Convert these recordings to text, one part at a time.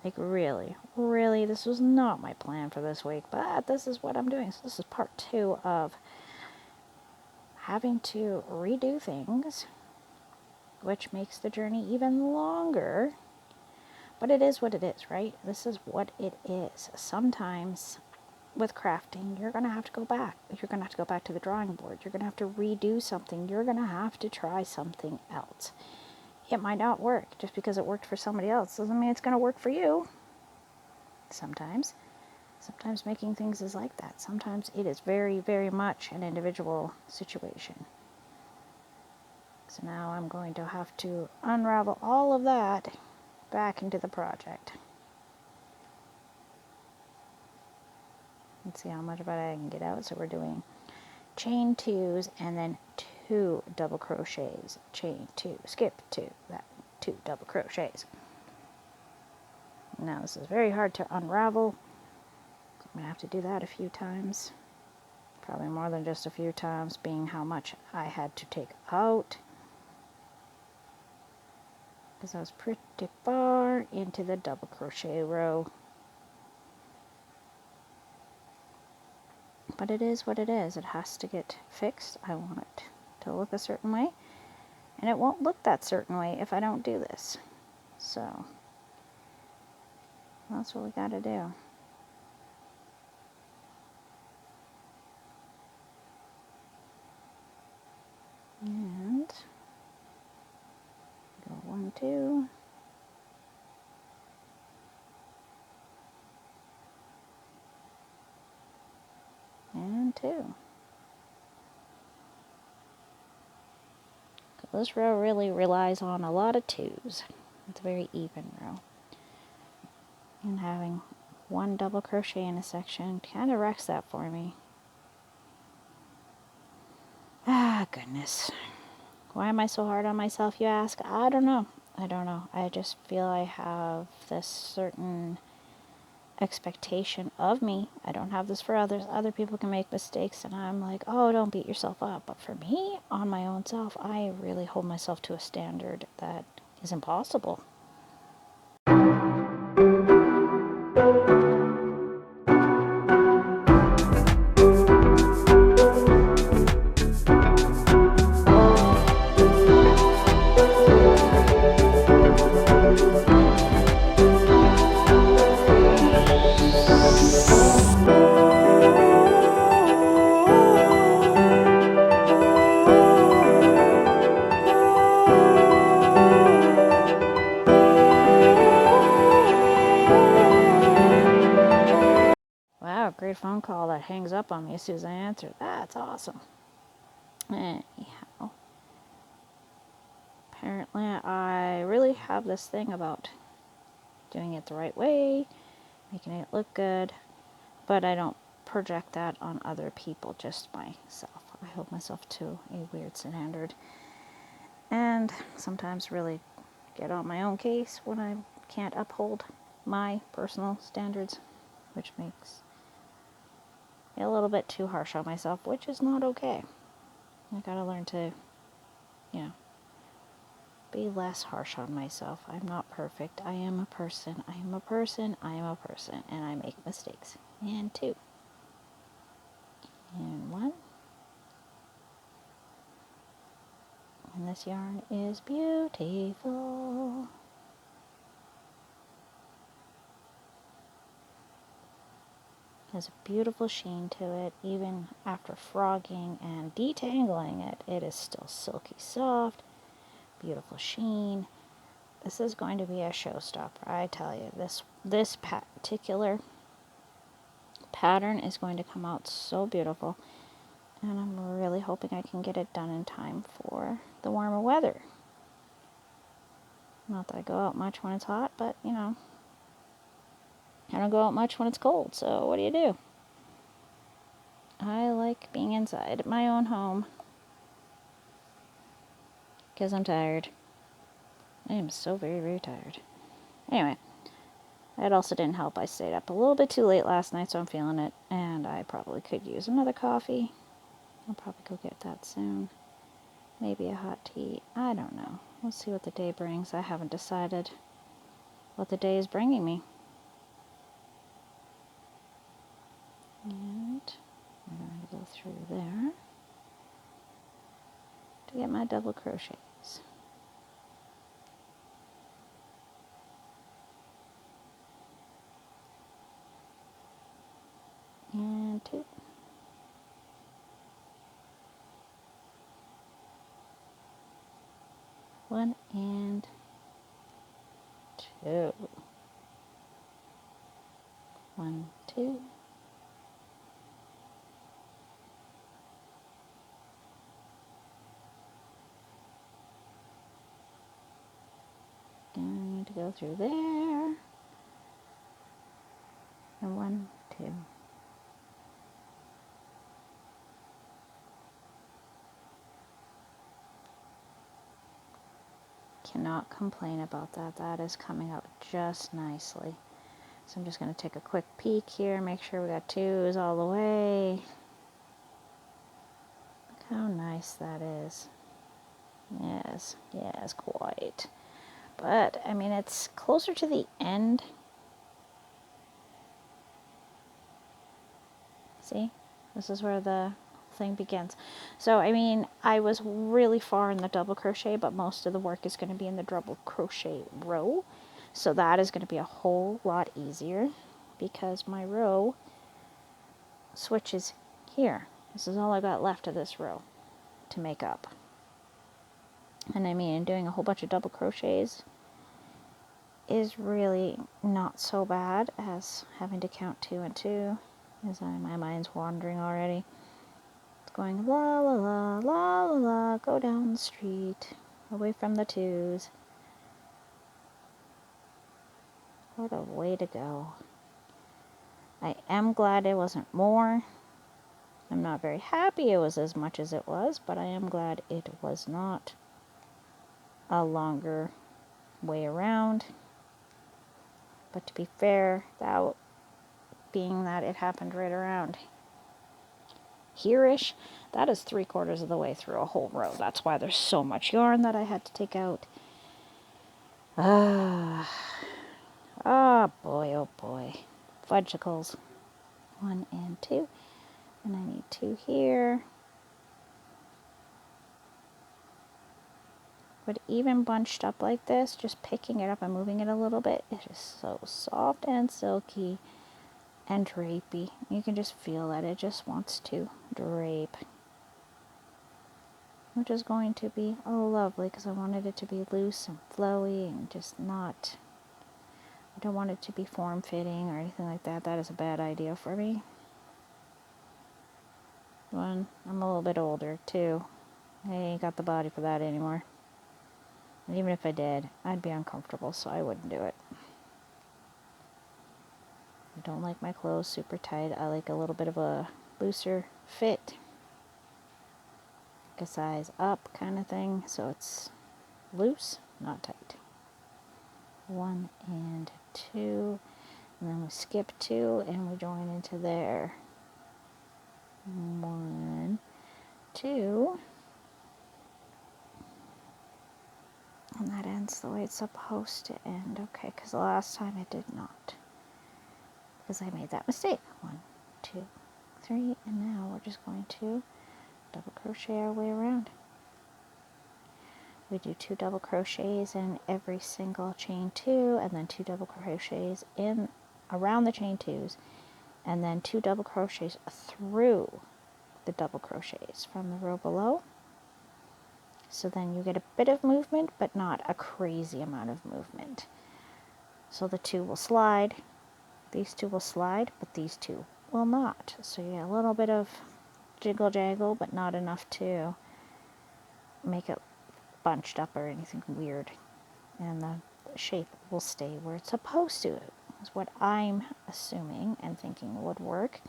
Like, really, really, this was not my plan for this week, but this is what I'm doing. So this is part 2 of having to redo things, which makes the journey even longer. But it is what it is, right? This is what it is. Sometimes with crafting, you're going to have to go back. You're going to have to go back to the drawing board. You're going to have to redo something. You're going to have to try something else. It might not work. Just because it worked for somebody else doesn't mean it's going to work for you. Sometimes making things is like that. Sometimes it is very, very much an individual situation. So now I'm going to have to unravel all of that back into the project. Let's see how much of it I can get out. So we're doing chain 2s and then 2 double crochets. Chain 2, skip 2, that 2 double crochets. Now this is very hard to unravel. I'm going to have to do that a few times. Probably more than just a few times, being how much I had to take out. Because I was pretty far into the double crochet row. But it is what it is. It has to get fixed. I want it to look a certain way. And it won't look that certain way if I don't do this. So that's what we got to do. And go 1, 2. And 2. This row really relies on a lot of 2s. It's a very even row. And having 1 double crochet in a section kind of wrecks that for me. Ah, goodness. Why am I so hard on myself, you ask? I don't know. I just feel I have this certain expectation of me. I don't have this for others. Other people can make mistakes, and I'm like, oh, don't beat yourself up. But for me, on my own self, I really hold myself to a standard that is impossible. Wow, great phone call that hangs up on me as soon as I answer. That's awesome. Anyhow, apparently I really have this thing about doing it the right way, making it look good, but I don't project that on other people, just myself. I hold myself to a weird standard, and sometimes really get on my own case when I can't uphold my personal standards, which makes me a little bit too harsh on myself, which is not okay. I gotta learn to, be less harsh on myself. I'm not perfect. I am a person. I am a person. I am a person. And I make mistakes. And 2. And 1. And this yarn is beautiful. It has a beautiful sheen to it. Even after frogging and detangling it, it is still silky soft. Beautiful sheen. This is going to be a showstopper, I tell you. This particular pattern is going to come out so beautiful, and I'm really hoping I can get it done in time for the warmer weather. Not that I go out much when it's hot, but I don't go out much when it's cold, so what do you do? I like being inside my own home because I'm tired. I am so very, very tired. Anyway, it also didn't help. I stayed up a little bit too late last night, so I'm feeling it, and I probably could use another coffee. I'll probably go get that soon. Maybe a hot tea. I don't know. We'll see what the day brings. I haven't decided. what the day is bringing me. And I'm going to go through there to get my double crochets. And 2. 1 and 2. 1, 2. Going to go through there. And 1, 2. Cannot complain about that. That is coming out just nicely. So I'm just going to take a quick peek here, make sure we got 2s all the way. Look how nice that is. Yes, yes, quite. But, I mean, it's closer to the end. See? This is where the thing begins. So, I mean, I was really far in the double crochet, but most of the work is going to be in the double crochet row. So that is going to be a whole lot easier because my row switches here. This is all I got left of this row to make up. And I mean, doing a whole bunch of double crochets is really not so bad as having to count 2 and 2, as my mind's wandering already. It's going la la la la la la, go down the street, away from the 2s. What a way to go. I am glad it wasn't more. I'm not very happy it was as much as it was, but I am glad it was not a longer way around. But to be fair, that being that it happened right around here-ish, that is 3/4 of the way through a whole row. That's why there's so much yarn that I had to take out. Ah, boy, oh boy. Fudgicles. 1 and 2. And I need 2 here. But even bunched up like this, just picking it up and moving it a little bit, it is so soft and silky and drapey. You can just feel that it just wants to drape. Which is going to be lovely because I wanted it to be loose and flowy and just not, I don't want it to be form-fitting or anything like that. That is a bad idea for me. One, I'm a little bit older too. I ain't got the body for that anymore. And even if I did, I'd be uncomfortable, so I wouldn't do it. I don't like my clothes super tight. I like a little bit of a looser fit. Like a size up kind of thing, so it's loose, not tight. 1 and 2. And then we skip 2 and we join into there. 1, 2. And that ends the way it's supposed to end. Okay, because the last time it did not. Because I made that mistake. 1, 2, 3. And now we're just going to double crochet our way around. We do 2 double crochets in every single chain 2, and then 2 double crochets in around the chain 2s, and then 2 double crochets through the double crochets from the row below. So then you get a bit of movement, but not a crazy amount of movement. So the 2 will slide, these 2 will slide, but these 2 will not. So you get a little bit of jiggle jaggle, but not enough to make it bunched up or anything weird. And the shape will stay where it's supposed to, is what I'm assuming and thinking would work.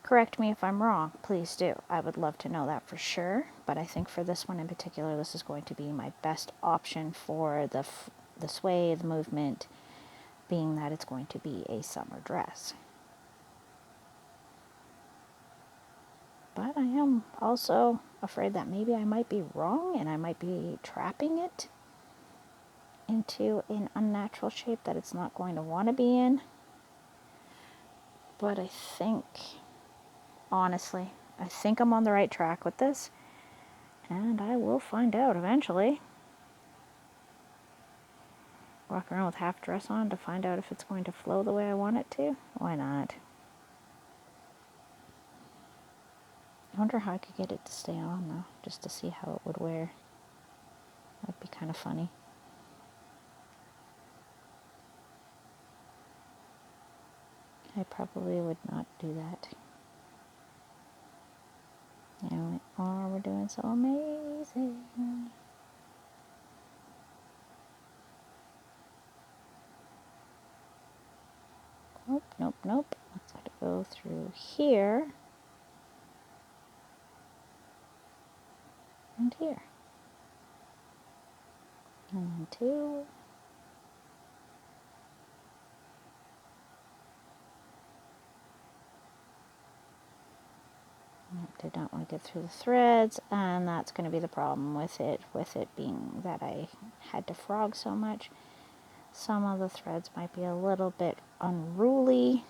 Correct me if I'm wrong, please do. I would love to know that for sure, but I think for this one in particular, this is going to be my best option for the sway, the movement, being that it's going to be a summer dress. But I am also afraid that maybe I might be wrong and I might be trapping it. into an unnatural shape that it's not going to want to be in. But I think, honestly, I think I'm on the right track with this, and I will find out eventually. Walk around with half dress on to find out if it's going to flow the way I want it to. Why not? I wonder how I could get it to stay on though, just to see how it would wear. That'd be kind of funny. I probably would not do that. And we're doing so amazing. Nope, nope, nope. Let's have to go through here and here. And then 2. Did not want to get through the threads, and that's going to be the problem with it being that I had to frog so much. Some of the threads might be a little bit unruly.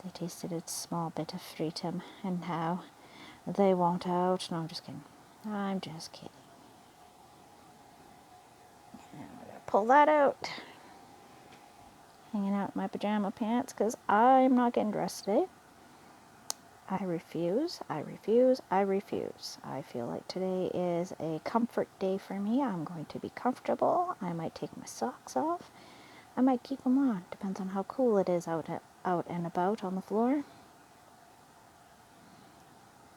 They tasted a small bit of freedom, and now they want out. No, I'm just kidding. I'm just kidding. And we're going to pull that out. Hanging out in my pajama pants because I'm not getting dressed today. I refuse. I feel like today is a comfort day for me. I'm going to be comfortable. I might take my socks off. I might keep them on. Depends on how cool it is out and about on the floor.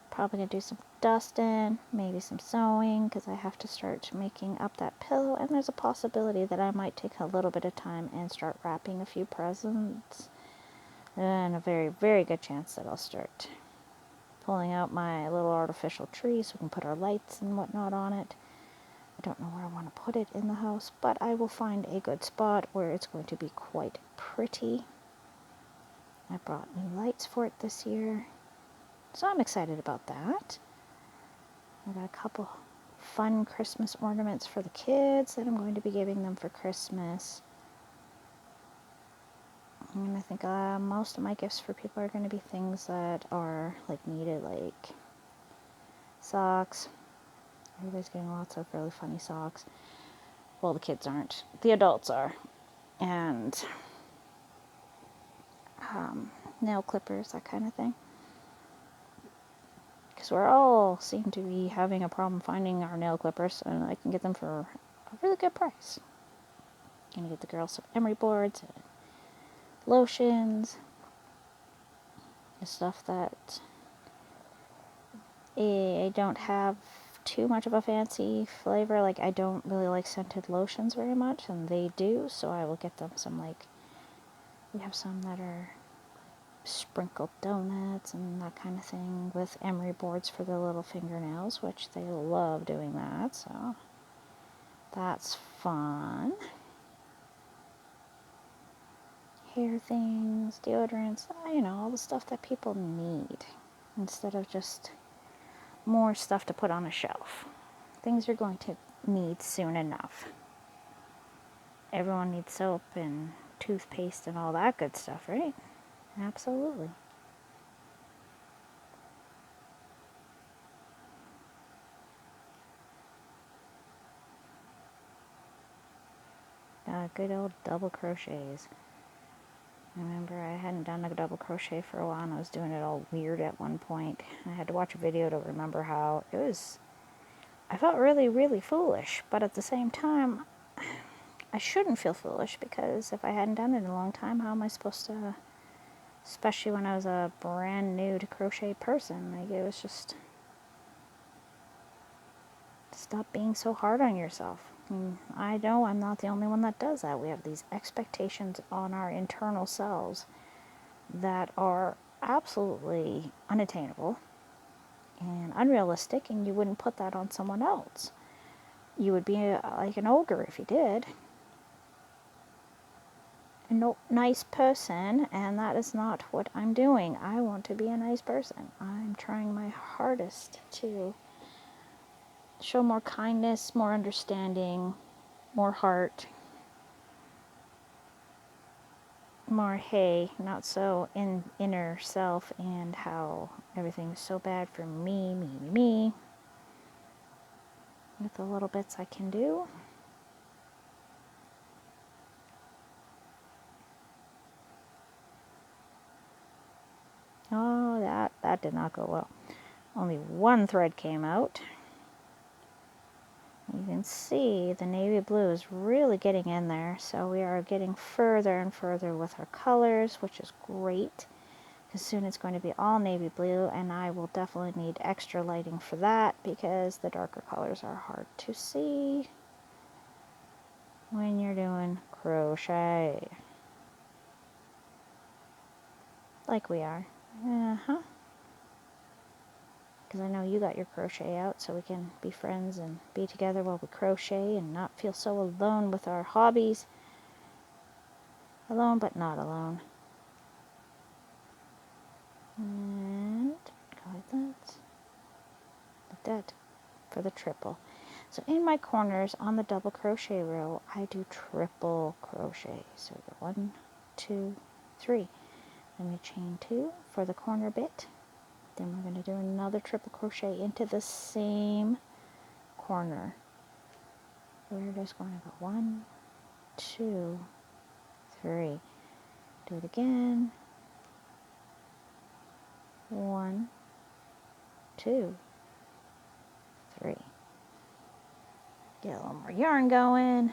Probably going to do some dusting, maybe some sewing, because I have to start making up that pillow. And there's a possibility that I might take a little bit of time and start wrapping a few presents. And a very, very good chance that I'll start pulling out my little artificial tree so we can put our lights and whatnot on it. I don't know where I want to put it in the house, but I will find a good spot where it's going to be quite pretty. I brought new lights for it this year, so I'm excited about that. I got a couple fun Christmas ornaments for the kids that I'm going to be giving them for Christmas. And I think most of my gifts for people are going to be things that are like needed, like socks. Everybody's getting lots of really funny socks. Well, the kids aren't. The adults are. And nail clippers, that kind of thing. Because we're all seem to be having a problem finding our nail clippers, and I can get them for a really good price. I'm going to get the girls some emery boards and lotions. The stuff that I don't have too much of a fancy flavor. Like, I don't really like scented lotions very much, and they do, so I will get them some, like, we have some that are sprinkled donuts and that kind of thing with emery boards for their little fingernails, which they love doing that, so that's fun. Hair things, deodorants, all the stuff that people need, instead of just more stuff to put on a shelf. Things you're going to need soon enough. Everyone needs soap and toothpaste and all that good stuff, right? Absolutely. Good old double crochets. I remember I hadn't done a double crochet for a while, and I was doing it all weird at one point. I had to watch a video to remember how it was. I felt really, really foolish, but at the same time, I shouldn't feel foolish, because if I hadn't done it in a long time, how am I supposed to, especially when I was a brand new to crochet person, like, it was just, stop being so hard on yourself. I know I'm not the only one that does that. We have these expectations on our internal selves that are absolutely unattainable and unrealistic, and you wouldn't put that on someone else. You would be like an ogre if you did. A nice person, and that is not what I'm doing. I want to be a nice person. I'm trying my hardest to show more kindness, more understanding, more heart, more hey, not so in inner self and how everything's so bad for me, with the little bits I can do. Oh, that did not go well. Only one thread came out. You can see the navy blue is really getting in there, so we are getting further and further with our colors, which is great, because soon it's going to be all navy blue, and I will definitely need extra lighting for that, because the darker colors are hard to see when you're doing crochet, like we are. Because I know you got your crochet out, so we can be friends and be together while we crochet and not feel so alone with our hobbies. Alone but not alone. And go like that for the triple. So in my corners on the double crochet row, I do triple crochet. So we go 1, 2, 3. Then we chain 2 for the corner bit. Then we're going to do another triple crochet into the same corner. We're just going to go 1, 2, 3. Do it again. 1, 2, 3. Get a little more yarn going.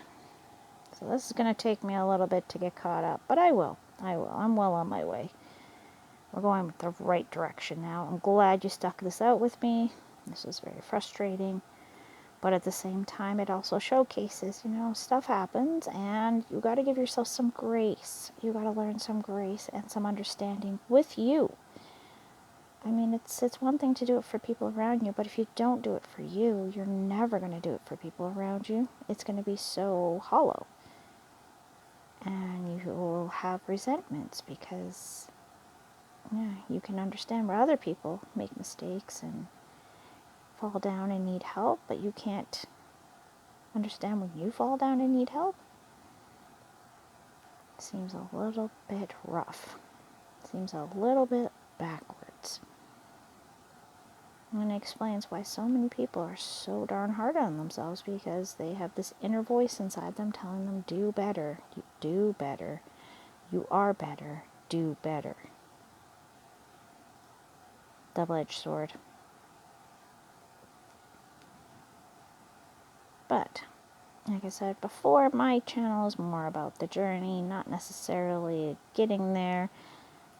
So this is going to take me a little bit to get caught up, but I will. I'm well on my way. We're going with the right direction now. I'm glad you stuck this out with me. This was very frustrating, but at the same time, it also showcases, stuff happens, and you got to give yourself some grace. You got to learn some grace and some understanding with you. I mean, it's one thing to do it for people around you, but if you don't do it for you, you're never going to do it for people around you. It's going to be so hollow. And you will have resentments because, you can understand where other people make mistakes and fall down and need help, but you can't understand when you fall down and need help. Seems a little bit rough. Seems a little bit backwards. And it explains why so many people are so darn hard on themselves, because they have this inner voice inside them telling them, do better, you do better, you are better, do better. Double-edged sword. But, like I said before, my channel is more about the journey, not necessarily getting there.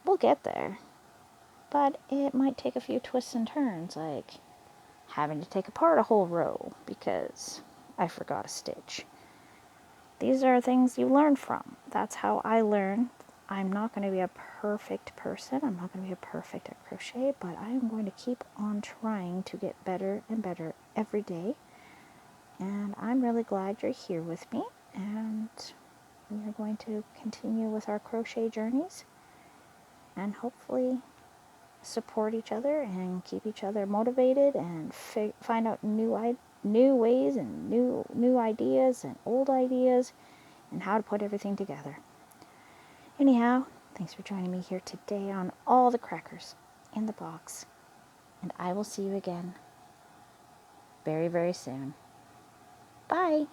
We'll get there. But it might take a few twists and turns, like having to take apart a whole row because I forgot a stitch. These are things you learn from. That's how I learn. I'm not going to be a perfect person. I'm not going to be a perfect at crochet, but I am going to keep on trying to get better and better every day. And I'm really glad you're here with me, and we are going to continue with our crochet journeys and hopefully support each other and keep each other motivated and find out new ways and new ideas and old ideas and how to put everything together. Anyhow, thanks for joining me here today on all the crackers in the box, and I will see you again very, very soon. Bye.